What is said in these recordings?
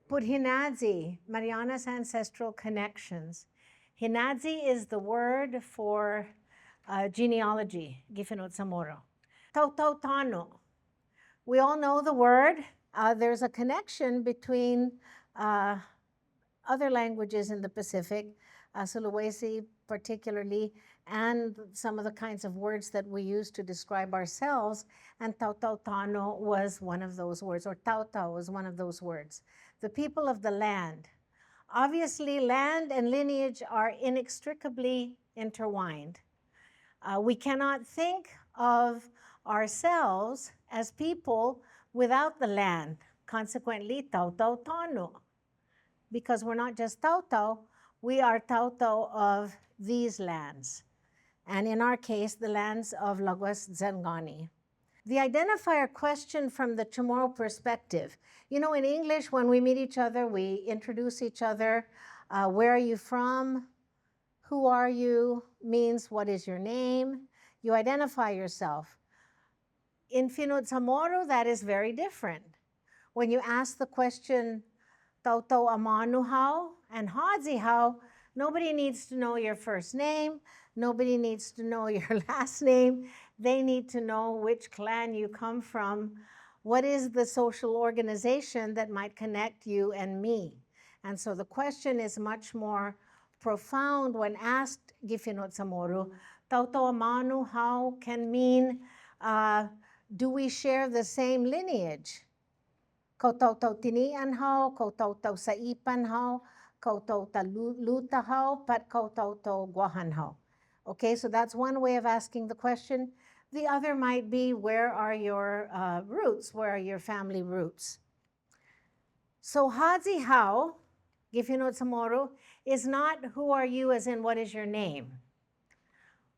Hinayi, Marianas Ancestral Connections. Hinayi is the word for genealogy, Gifinot Samoro. Tautau. We all know the word. There's a connection between other languages in the Pacific, Sulawesi particularly, and some of the kinds of words that we use to describe ourselves. And Tautau was one of those words, or Tautau was one of those words. The people of the land. Obviously, land and lineage are inextricably intertwined. We cannot think of ourselves as people without the land. Consequently, Tautau Tano. Because we're not just Tautau, we are Tautau of these lands. And in our case, the lands of Laguas Zangani. The identifier question from the Chamorro perspective. You know, in English, when we meet each other, we introduce each other. Where are you from? Who are you? Means what is your name? You identify yourself. In Finod Chamorro, that is very different. When you ask the question, Tautau Amanu how and Hadzi how, nobody needs to know your first name. Nobody needs to know your last name. They need to know which clan you come from. What is the social organization that might connect you and me? And so the question is much more profound when asked, Gifinot Chamorro. Tautau Amanu how can mean, do we share the same lineage? Kau tautau tinian hao, kau tautau saipan hao, kau tautau luta hao, pat kau tautau guahan hao. Okay, so that's one way of asking the question. The other might be, where are your roots? Where are your family roots? So Hadzi hao, Gifinot Chamorro, is not who are you as in what is your name.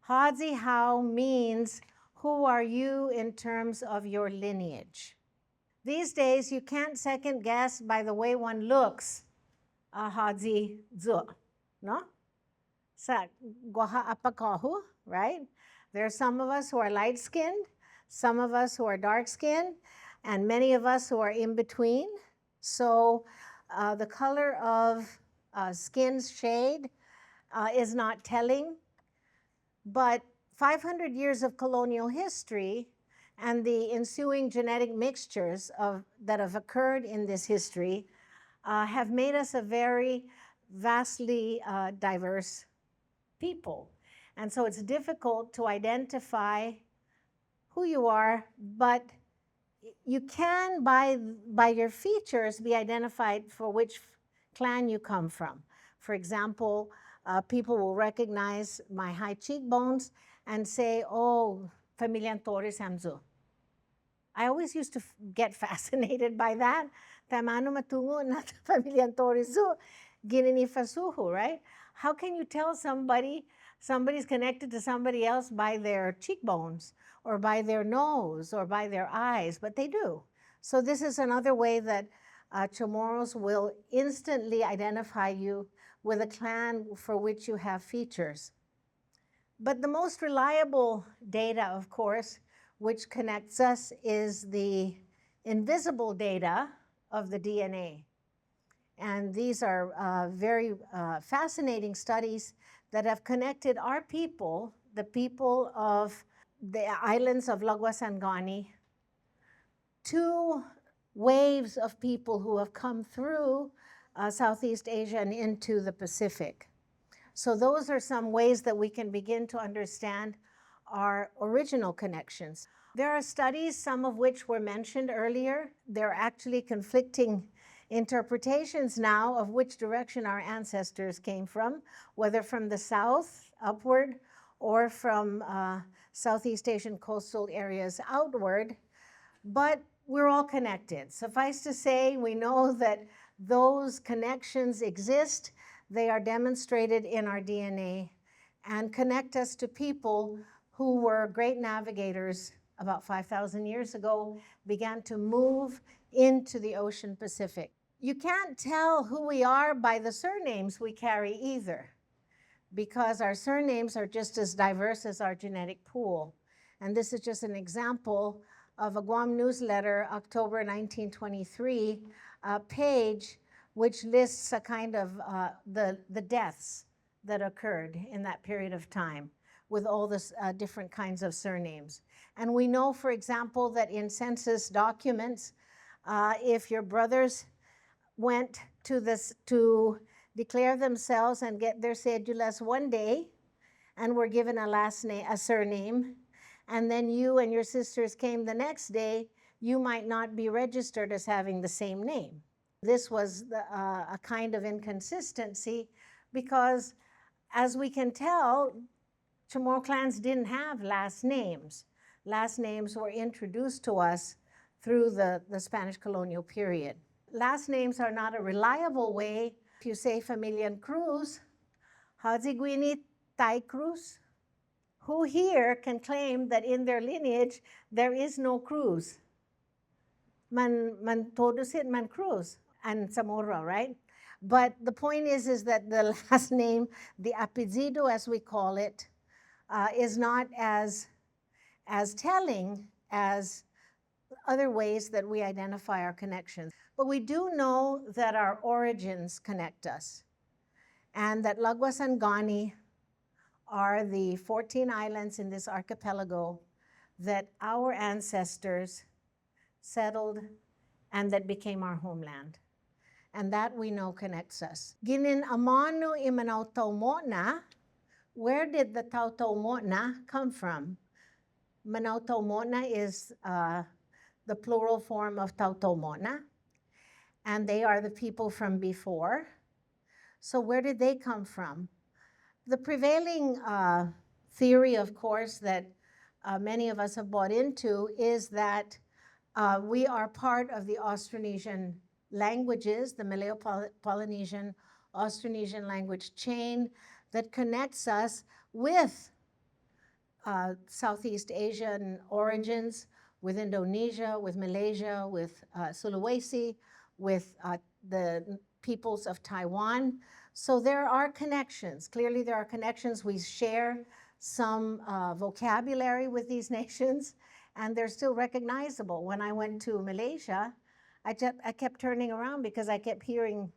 Hadzi hao means who are you in terms of your lineage. These days, you can't second guess by the way one looks, Hadzi zu, no? Sa guaha apakahu, right? There are some of us who are light-skinned, some of us who are dark-skinned, and many of us who are in between. So the color of skin's shade is not telling, but 500 years of colonial history and the ensuing genetic mixtures that have occurred in this history have made us a very vastly diverse people. And so it's difficult to identify who you are, but you can, by your features, be identified for which clan you come from. For example, people will recognize my high cheekbones and say, oh, familia M.Torres Hamzu. I always used to get fascinated by that. Tamano matungo na familia M.Torres ginini fasuhu, right? How can you tell somebody's connected to somebody else by their cheekbones or by their nose or by their eyes? But they do. So this is another way that Chamorros will instantly identify you with a clan for which you have features. But the most reliable data, of course, which connects us is the invisible data of the DNA. And these are very fascinating studies that have connected our people, the people of the islands of Laguas Zangani, to waves of people who have come through Southeast Asia and into the Pacific. So those are some ways that we can begin to understand our original connections. There are studies, some of which were mentioned earlier. There are actually conflicting interpretations now of which direction our ancestors came from, whether from the south upward or from Southeast Asian coastal areas outward. But we're all connected. Suffice to say, we know that those connections exist. They are demonstrated in our DNA and connect us to people who were great navigators about 5,000 years ago, began to move into the ocean Pacific. You can't tell who we are by the surnames we carry either, because our surnames are just as diverse as our genetic pool. And this is just an example of a Guam newsletter, October 1923, page which lists a kind of the deaths that occurred in that period of time with all the different kinds of surnames. And we know, for example, that in census documents, if your brothers went to declare themselves and get their cedulas one day and were given a surname, and then you and your sisters came the next day, you might not be registered as having the same name. This was a kind of inconsistency because, as we can tell, Chamorro clans didn't have last names. Last names were introduced to us through the Spanish colonial period. Last names are not a reliable way. If you say Familian Cruz, Hadziguini Tai Cruz, who here can claim that in their lineage there is no Cruz? Man Todusit Man Cruz and Zamora, right? But the point is that the last name, the apellido as we call it, is not as telling as other ways that we identify our connections. But we do know that our origins connect us, and that Laguas and Gani are the 14 islands in this archipelago that our ancestors settled and that became our homeland. And that we know connects us. Ginin amanu imanau taumona, where did the taumona come from? Manau taumona is the plural form of tautomona, and they are the people from before. So where did they come from? The prevailing theory, of course, that many of us have bought into is that we are part of the Austronesian languages, the Malayo-Polynesian Austronesian language chain that connects us with Southeast Asian origins, with Indonesia, with Malaysia, with Sulawesi, with the peoples of Taiwan. So there are connections. Clearly there are connections. We share some vocabulary with these nations, and they're still recognizable. When I went to Malaysia, I kept turning around because I kept hearing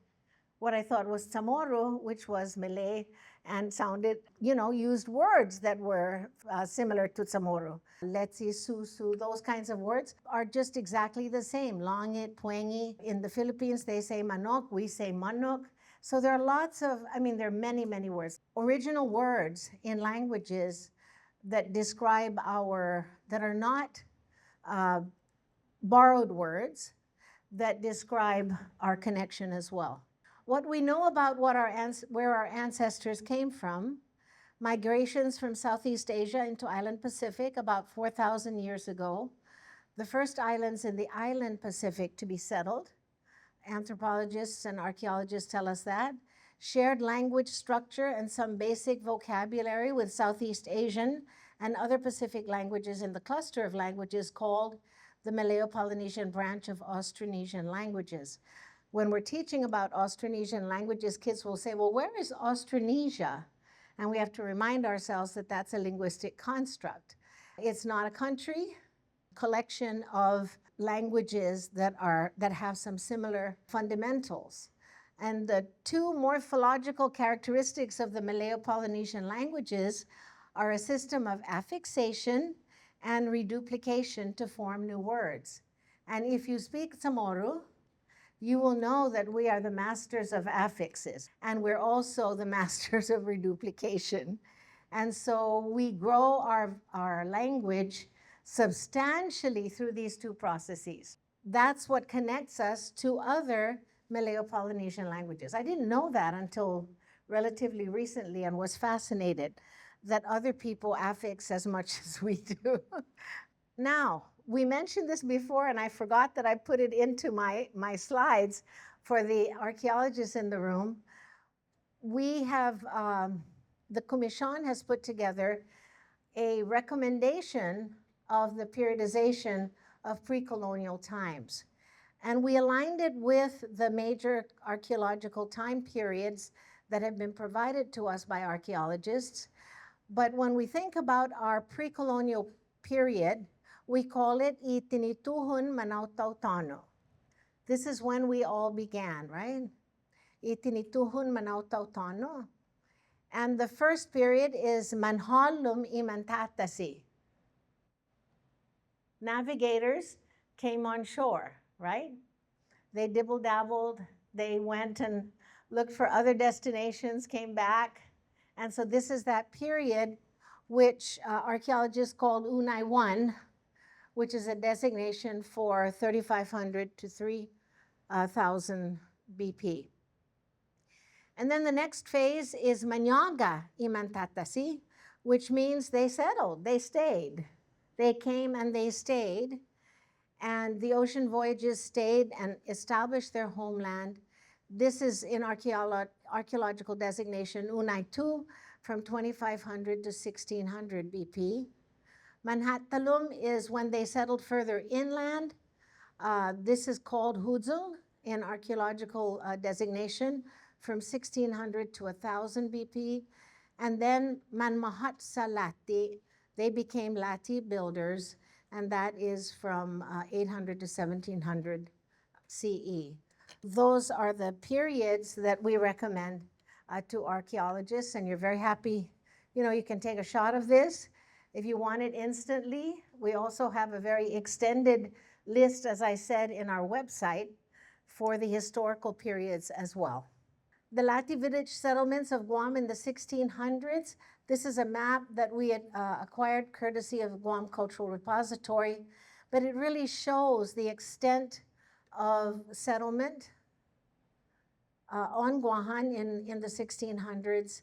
what I thought was Chamorro, which was Malay, and sounded, used words that were similar to Chamorro. Letsi, susu, those kinds of words are just exactly the same. Langit, puengi. In the Philippines, they say manok, we say manok. So there are there are many, many words. Original words in languages that describe that are not borrowed words, that describe our connection as well. What we know about where our ancestors came from, migrations from Southeast Asia into island Pacific about 4,000 years ago. The first islands in the island Pacific to be settled, anthropologists and archaeologists tell us that, shared language structure and some basic vocabulary with Southeast Asian and other Pacific languages in the cluster of languages called the Malayo-Polynesian branch of Austronesian languages. When we're teaching about Austronesian languages, kids will say, well, where is Austronesia? And we have to remind ourselves that that's a linguistic construct. It's not a country, collection of languages that have some similar fundamentals. And the two morphological characteristics of the Malayo-Polynesian languages are a system of affixation and reduplication to form new words. And if you speak Chamorro, you will know that we are the masters of affixes, and we're also the masters of reduplication. And so we grow our language substantially through these two processes. That's what connects us to other Malayo-Polynesian languages. I didn't know that until relatively recently and was fascinated that other people affix as much as we do. Now, we mentioned this before, and I forgot that I put it into my slides for the archaeologists in the room. We have, the Commission has put together a recommendation of the periodization of pre-colonial times. And we aligned it with the major archaeological time periods that have been provided to us by archaeologists. But when we think about our pre-colonial period, we call it Itinituhun Manau Tautano. This is when we all began, right? itinituhun manautautano. And the first period is manholum imantatasi. Navigators came on shore, right? They dibble-dabbled, they went and looked for other destinations, came back. And so this is that period which archaeologists called Unay 1, which is a designation for 3,500 to 3,000 BP. And then the next phase is Manyaga Imantatasi, which means they settled, they stayed. They came and they stayed, and the ocean voyages stayed and established their homeland. This is in archaeological designation Unay 2 from 2,500 to 1,600 BP. Manhattalum is when they settled further inland. This is called Hudzung in archaeological designation from 1,600 to 1,000 BP. And then Manmahatsa Lati, they became Lati builders, and that is from 800 to 1,700 CE. Those are the periods that we recommend to archaeologists, and you're very happy, you can take a shot of this. If you want it instantly, we also have a very extended list, as I said, in our website for the historical periods as well. The Lati village settlements of Guam in the 1600s. This is a map that we had acquired courtesy of Guam Cultural Repository, but it really shows the extent of settlement on Guahan in the 1600s.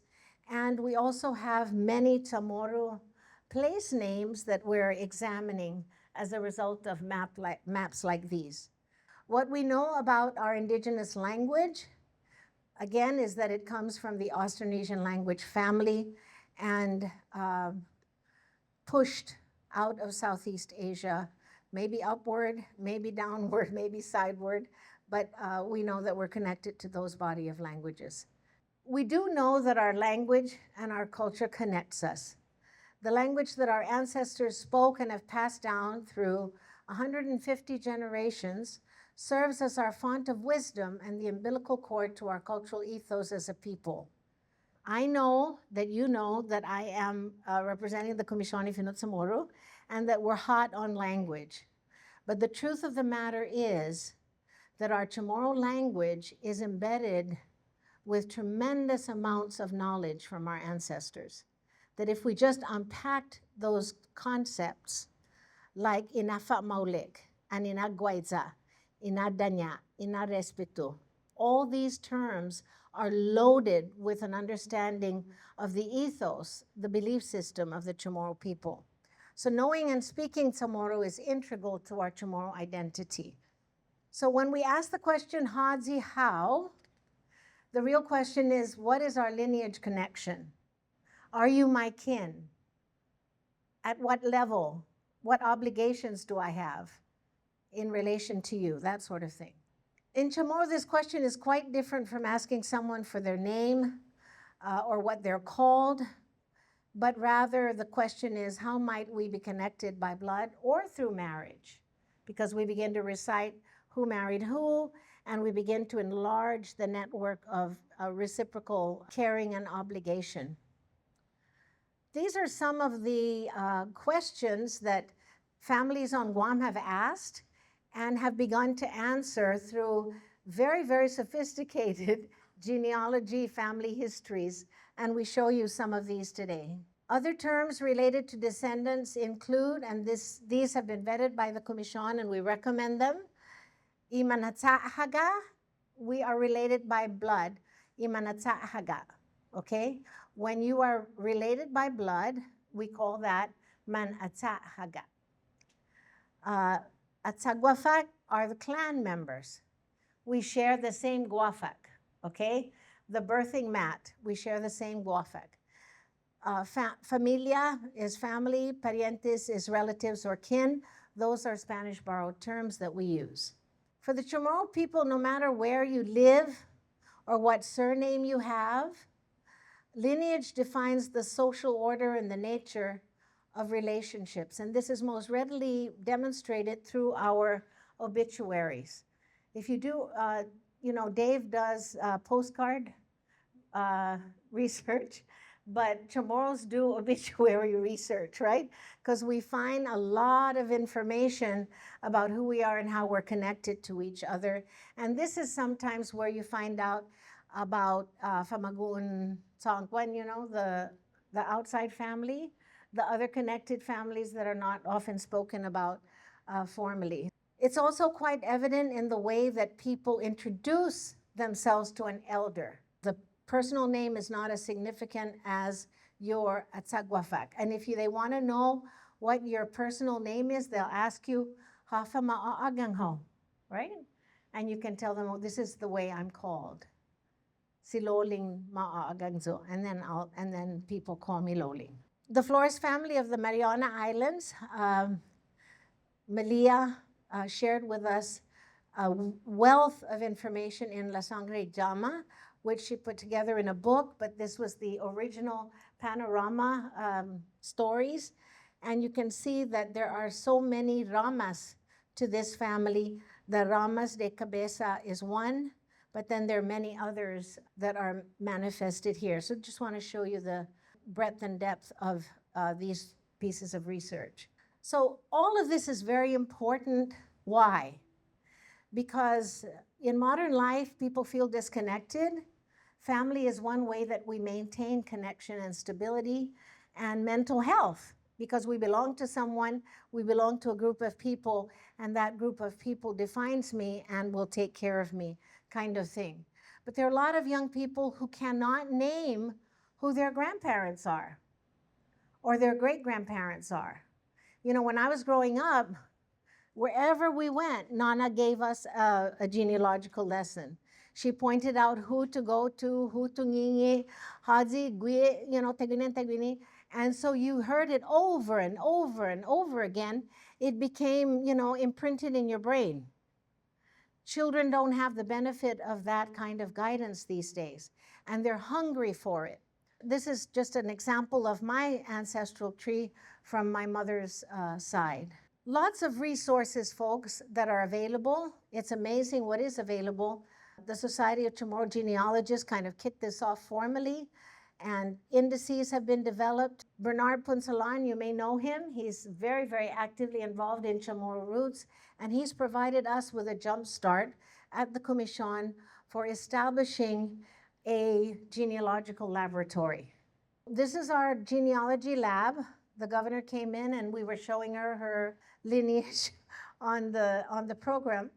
And we also have many Chamorro place names that we're examining as a result of maps like these. What we know about our indigenous language, again, is that it comes from the Austronesian language family and pushed out of Southeast Asia, maybe upward, maybe downward, maybe sideward, but we know that we're connected to those body of languages. We do know that our language and our culture connects us. The language that our ancestors spoke and have passed down through 150 generations serves as our font of wisdom and the umbilical cord to our cultural ethos as a people. I know that you know that I am representing the Comisión Ifinot Chamorro and that we're hot on language. But the truth of the matter is that our Chamorro language is embedded with tremendous amounts of knowledge from our ancestors. That if we just unpacked those concepts, like inafa maulik, and inagwaiza, inadanya, inarespetu, all these terms are loaded with an understanding of the ethos, the belief system of the Chamorro people. So knowing and speaking Chamorro is integral to our Chamorro identity. So when we ask the question, Hadzi, how? The real question is, what is our lineage connection? Are you my kin? At what level? What obligations do I have in relation to you? That sort of thing. In Chamorro, this question is quite different from asking someone for their name or what they're called, but rather the question is, how might we be connected by blood or through marriage? Because we begin to recite who married who, and we begin to enlarge the network of reciprocal caring and obligation. These are some of the questions that families on Guam have asked and have begun to answer through very, very sophisticated genealogy, family histories, and we show you some of these today. Other terms related to descendants include, and these have been vetted by the Commission and we recommend them, Imanatsahaga, we are related by blood, Imanatsahaga, okay? When you are related by blood, we call that Manatsahaga. Atsagwafak are the clan members. We share the same guafak, okay? The birthing mat, we share the same guafak. Familia is family, parientes is relatives or kin. Those are Spanish borrowed terms that we use. For the Chamorro people, no matter where you live or what surname you have, lineage defines the social order and the nature of relationships, and this is most readily demonstrated through our obituaries. If you do Dave does postcard research, but Chamorros do obituary research, right? Because we find a lot of information about who we are and how we're connected to each other. And this is sometimes where you find out about Famagun Songkwan, the outside family, the other connected families that are not often spoken about formally. It's also quite evident in the way that people introduce themselves to an elder. The personal name is not as significant as your atsagwafak. And if they want to know what your personal name is, they'll ask you, Hafa ma'aagang ho, right? And you can tell them, oh, this is the way I'm called. Si Loling ma'aagang zo. And then people call me Loling. The Flores family of the Mariana Islands, Malia shared with us a wealth of information in La Sangre Llama, which she put together in a book, but this was the original panorama stories. And you can see that there are so many ramas to this family. The Ramas de Cabeza is one, but then there are many others that are manifested here. So just want to show you the breadth and depth of these pieces of research. So all of this is very important. Why? Because in modern life, people feel disconnected. Family is one way that we maintain connection and stability, and mental health, because we belong to someone, we belong to a group of people, and that group of people defines me and will take care of me, kind of thing. But there are a lot of young people who cannot name who their grandparents are or their great-grandparents are. When I was growing up, wherever we went, Nana gave us a genealogical lesson. She pointed out who to go to, who to ngingi, hazi, gui, tegwini, tegwini. And so you heard it over and over and over again. It became, imprinted in your brain. Children don't have the benefit of that kind of guidance these days, and they're hungry for it. This is just an example of my ancestral tree from my mother's side. Lots of resources, folks, that are available. It's amazing what is available. The Society of Chamorro Genealogists kind of kicked this off formally, and indices have been developed. Bernard Punsalan, you may know him. He's very, very actively involved in Chamorro roots, and he's provided us with a jump start at the Commission for establishing a genealogical laboratory. This is our genealogy lab. The governor came in and we were showing her lineage on the program.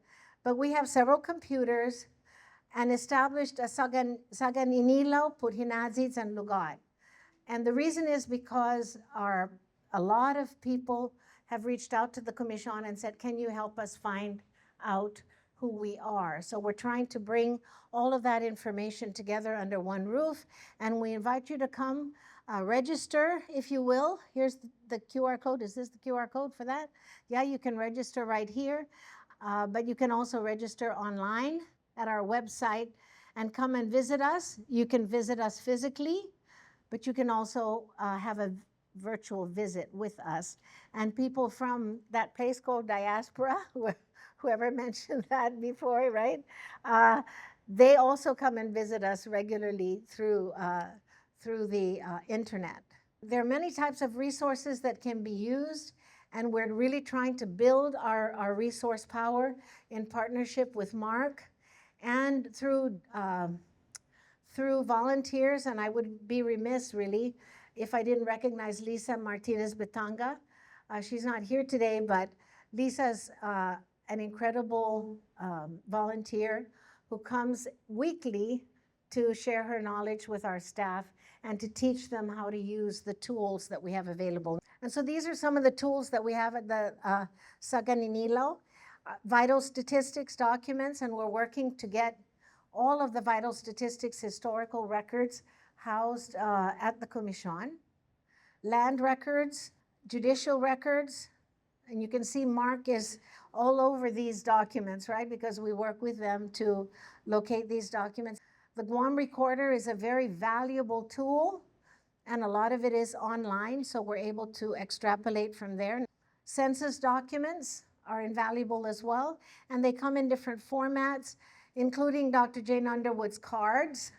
But we have several computers and established a Saganinilaw, Puthinazits, and Lugar. And the reason is because a lot of people have reached out to the Commission and said, can you help us find out who we are? So we're trying to bring all of that information together under one roof, and we invite you to come register, if you will. Here's the QR code. Is this the QR code for that? Yeah, you can register right here, but you can also register online at our website and come and visit us. You can visit us physically, but you can also have a virtual visit with us. And people from that place called diaspora, whoever mentioned that before, right? They also come and visit us regularly through the internet. There are many types of resources that can be used, and we're really trying to build our resource power in partnership with Mark and through volunteers. And I would be remiss, really, if I didn't recognize Lisa Martinez Betanga. She's not here today, but Lisa's an incredible volunteer who comes weekly to share her knowledge with our staff and to teach them how to use the tools that we have available. And so these are some of the tools that we have at the Saganinilaw. Vital statistics documents, and we're working to get all of the vital statistics historical records housed at the Commission. Land records, judicial records, and you can see Mark is all over these documents, right? Because we work with them to locate these documents. The Guam Recorder is a very valuable tool, and a lot of it is online, so we're able to extrapolate from there. Census documents are invaluable as well, and they come in different formats. including Dr. Jane Underwood's cards,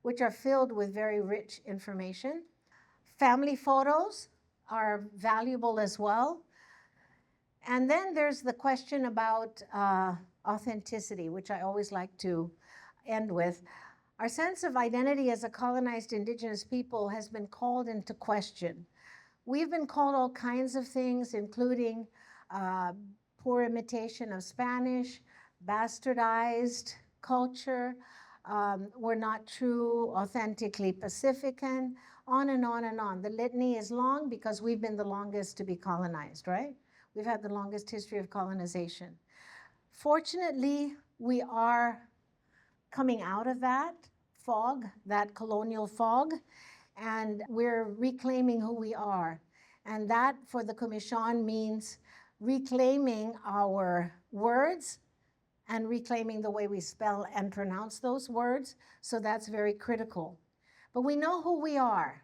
which are filled with very rich information. Family photos are valuable as well. And then there's the question about authenticity, which I always like to end with. Our sense of identity as a colonized indigenous people has been called into question. We've been called all kinds of things, including poor imitation of Spanish, bastardized culture, we're not true, authentically Pacifican, on and on and on. The litany is long because we've been the longest to be colonized, right? We've had the longest history of colonization. Fortunately, we are coming out of that fog, that colonial fog, and we're reclaiming who we are. And that for the Commission means reclaiming our words and reclaiming the way we spell and pronounce those words. So that's very critical. But we know who we are.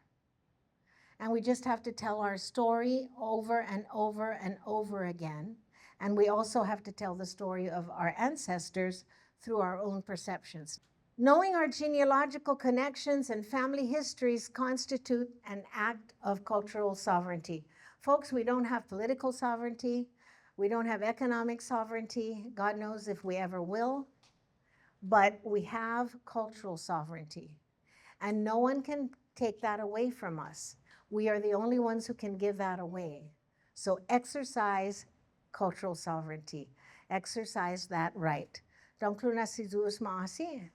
And we just have to tell our story over and over and over again. And we also have to tell the story of our ancestors through our own perceptions. Knowing our genealogical connections and family histories constitute an act of cultural sovereignty. Folks, we don't have political sovereignty. We don't have economic sovereignty. God knows if we ever will. But we have cultural sovereignty. And no one can take that away from us. We are the only ones who can give that away. So exercise cultural sovereignty. Exercise that right. Don't cluna si Zeus maasi.